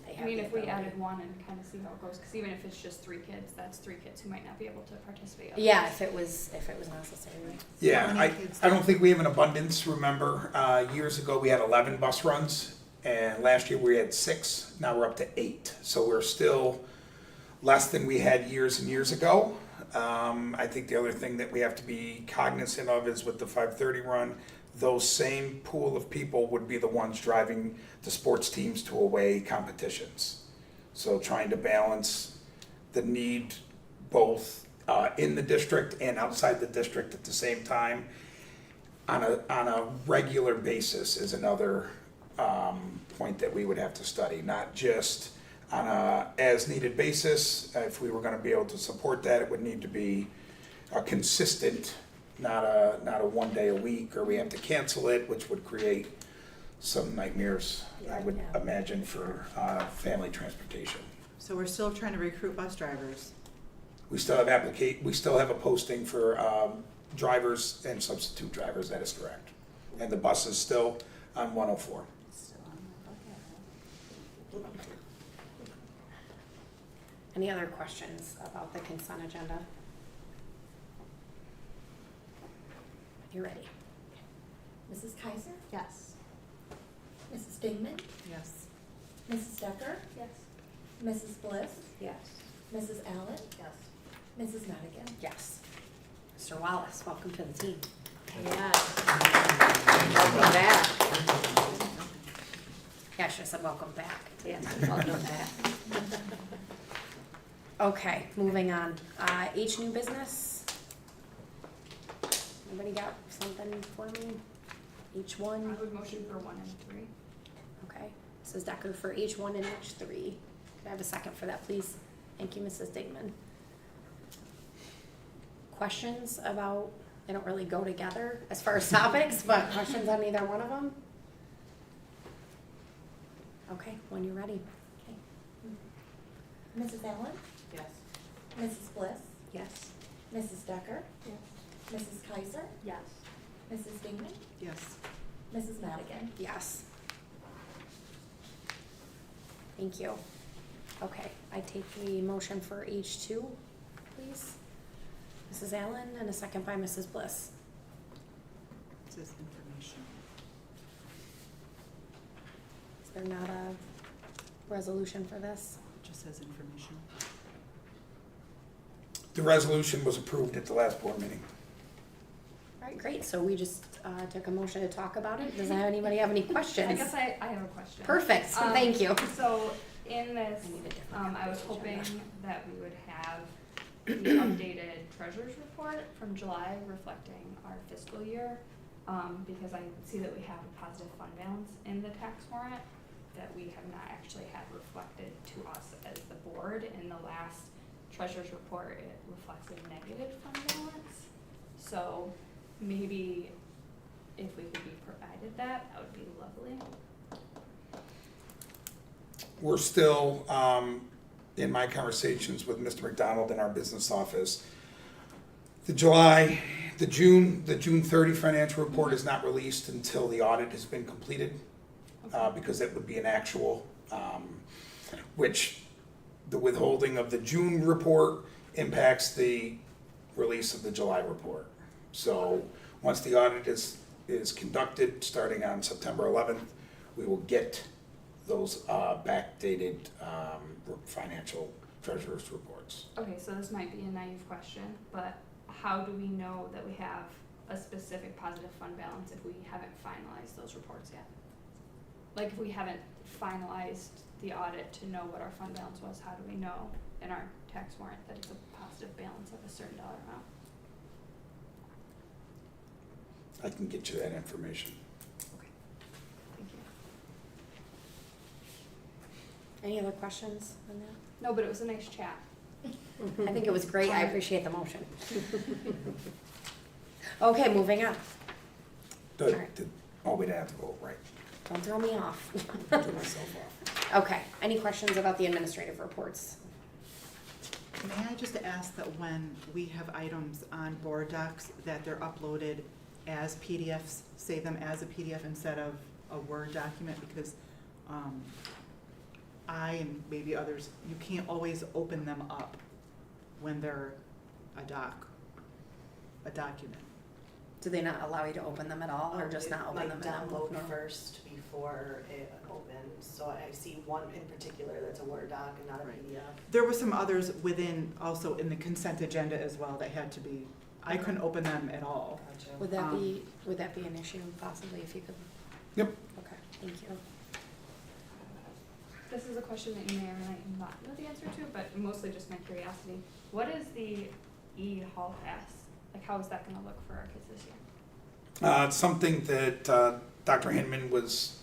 they I have mean, the if we ability. added one and kind of see how it goes, because even if it's just 3 kids, that's 3 kids who might not be able to participate. Yeah, if it was necessary. Yeah, How many kids I don't think we have an abundance, remember, years ago, we had 11 bus runs, and last year we had 6, now we're up to 8. So we're still less than we had years and years ago. I think the other thing that we have to be cognizant of is with the 5:30 run, those same pool of people would be the ones driving the sports teams to away competitions. So trying to balance the need both in the district and outside the district at the same time on a regular basis is another point that we would have to study, not just on a as needed basis. If we were going to be able to support that, it would need to be a consistent, not a one day a week, or we have to cancel it, which would create some nightmares, I would imagine, for family transportation. So we're still trying to recruit bus drivers. We still have a posting for drivers and substitute drivers, that is correct. And the bus is still on 104. Any other questions about the consent agenda? You ready? Mrs. Kaiser? Yes. Mrs. Dingman? Yes. Mrs. Decker? Yes. Mrs. Bliss? Yes. Mrs. Allen? Yes. Mrs. Madigan? Yes. Mr. Wallace, welcome to the team. Yes. Welcome back. Yeah, I should have said welcome back. Yes, welcome back. Okay, moving on. H new business. Anybody got something for me? Each I one? would motion for 1 and 3. Okay. Mrs. Decker for H1 and H3. Can I have a second for that, please? Thank you, Mrs. Digman. Questions about, they don't really go together as far as topics, but questions on either one of them? Okay, when you're ready. Mrs. Allen? Yes. Mrs. Bliss? Yes. Mrs. Decker? Yes. Mrs. Kaiser? Yes. Mrs. Dingman? Yes. Mrs. Madigan? Yes. Thank you. Okay, I take the motion for H2, please. Mrs. Allen, and a second by Mrs. Bliss. This is information. Is there not a resolution for this? It just says information. The resolution was approved at the last board meeting. All right, great, so we just took a motion to talk about it. Does anybody have any questions? I guess I have a question. Perfect, thank you. So in this, I need a different I was agenda. hoping that we would have the updated treasurer's report from July reflecting our fiscal year. Because I see that we have a positive fund balance in the tax warrant that we have not actually had reflected to us as the board. In the last treasurer's report, it reflects a negative fund balance. So maybe if we could be provided that would be lovely. We're still, in my conversations with Mr. McDonald in our business office, the June 30 financial report is not released until the audit has been completed, because that would be an actual, which the withholding of the June report impacts the release of the July report. So once the audit is conducted, starting on September 11th, we will get those backdated financial treasurer's reports. Okay, so this might be a naive question, but how do we know that we have a specific positive fund balance if we haven't finalized those reports yet? Like if we haven't finalized the audit to know what our fund balance was, how do we know in our tax warrant that it's a positive balance of a certain dollar amount? I can get you that information. Okay, thank you. Any other questions on that? No, but it was a nice chat. I think it was great, I appreciate the motion. Okay, moving on. Alright. We'd have to vote, right? Don't throw me off. Do myself off. Okay, any questions about the administrative reports? May I just ask that when we have items on board docs, that they're uploaded as PDFs, save them as a PDF instead of a Word document, because I and maybe others, you can't always open them up when they're a document. Do they not allow you to open them at all, or just not open them in Like envelope? download first before it opens, so I see one in particular that's a Word doc and not a Right. PDF. There were some others within, also in the consent agenda as well, that had to be, I couldn't open them at all. Gotcha. Would that be an issue possibly if you could? Yep. Okay, thank you. This is a question that you may or may not know the answer to, but mostly just my curiosity. What is the e-hall pass? Like, how is that gonna look for our kids this year? It's something that Dr. Hinman was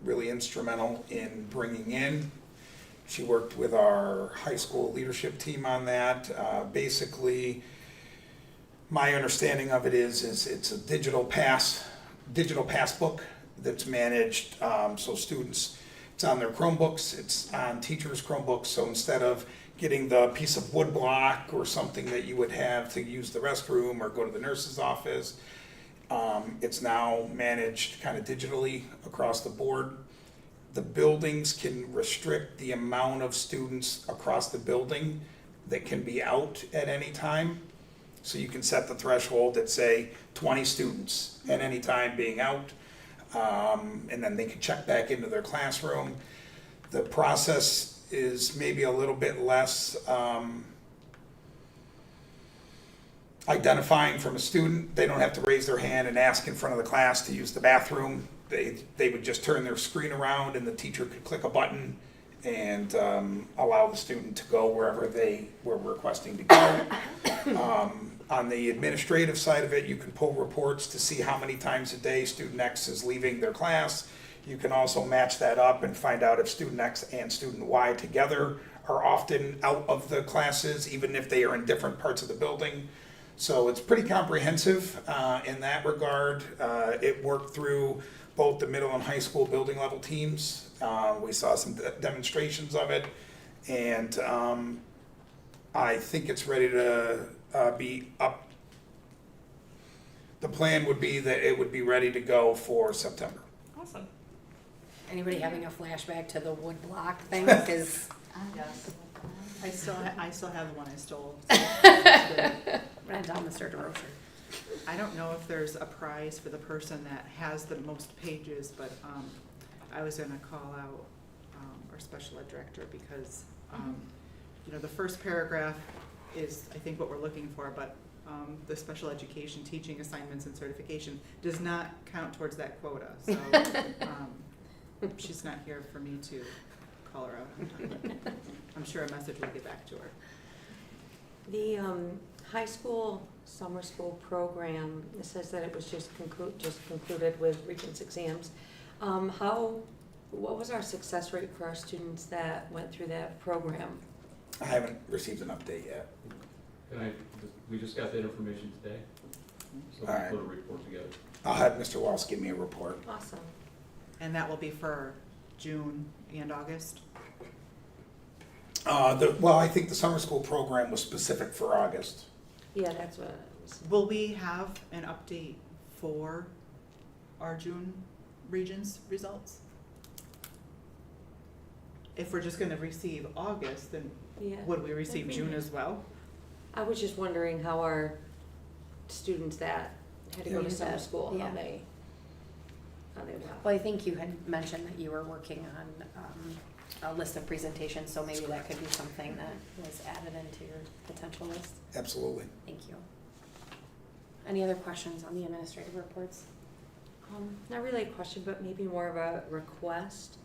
really instrumental in bringing in. She worked with our high school leadership team on that. Basically, my understanding of it is it's a digital pass book that's managed, so students, it's on their Chromebooks, it's on teachers' Chromebooks, so instead of getting the piece of wood block or something that you would have to use the restroom or go to the nurse's office, it's now managed kind of digitally across the board. The buildings can restrict the amount of students across the building that can be out at any time. So you can set the threshold at, say, 20 students at any time being out, and then they can check back into their classroom. The process is maybe a little bit less identifying from a student. They don't have to raise their hand and ask in front of the class to use the bathroom. They would just turn their screen around and the teacher could click a button and allow the student to go wherever they were requesting to go. On the administrative side of it, you can pull reports to see how many times a day student X is leaving their class. You can also match that up and find out if student X and student Y together are often out of the classes, even if they are in different parts of the building. So it's pretty comprehensive in that regard. It worked through both the middle and high school building level teams. We saw some demonstrations of it, and I think it's ready to be up. The plan would be that it would be ready to go for September. Awesome. Anybody having a flashback to the wood block thing? Because Yes. I still have the one I stole. I'm gonna tell Mr. DeRocher. I don't know if there's a prize for the person that has the most pages, but I was gonna call out our special ed director because the first paragraph is, I think, what we're looking for, but the special education teaching assignments and certification does not count towards that quota. So she's not here for me to call her out on time, but I'm sure a message will get back to her. The high school summer school program, it says that it was just concluded with Regents exams. What was our success rate for our students that went through that program? I haven't received an update yet. We just got that information today, so All right. we'll put a report together. I'll have Mr. Walsh give me a report. Awesome. And that will be for June and August? Well, I think the summer school program was specific for August. Yeah, that's what it was. Will we have an update for our June Regents results? If we're just gonna receive August, then Yeah. would we receive That'd be June nice. as well? I was just wondering how our students that had to go to Yeah. summer school, Yeah. how they went. Well, I think you had mentioned that you were working on a list of presentations, so maybe that could be something that was added into your potential list. Absolutely. Thank you. Any other questions on the administrative reports? Not really a question, but maybe more of a request.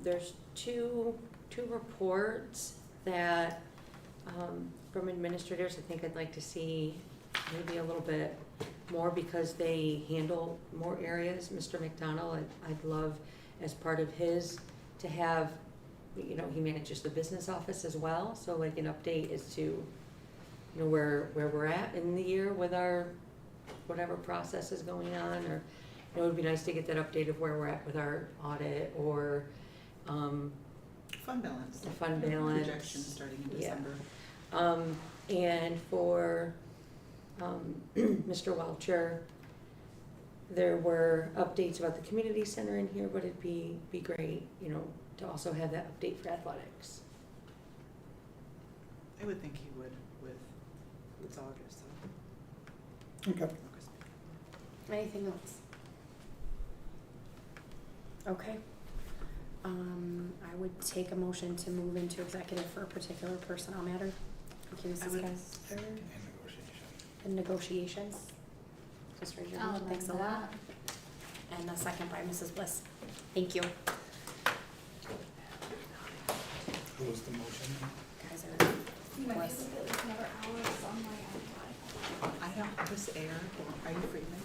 There's two reports that, from administrators, I think I'd like to see maybe a little bit more because they handle more areas. Mr. McDonald, I'd love as part of his to have, he manages the business office as well, so like an update as to, where we're at in the year with our, whatever process is going on, or, it would be nice to get that update of where we're at with our audit or, Fund balance. the fund balance. Projection starting in Yeah. December. And for Mr. Welcher, there were updates about the community center in here, but it'd be great, to also have that update for athletics. I would think he would with, it's August, so. Okay. August. Anything else? Okay. I would take a motion to move into executive for a particular personnel matter. Can you I would- discuss further? And negotiation. The negotiations? Just raise your I'll hand, thanks a amend lot. And a second by Mrs. Bliss. Thank you. Who was the motion? Guys are You might be able blessed. to get like another hour of sunlight on I don't, this air, are you Freeman?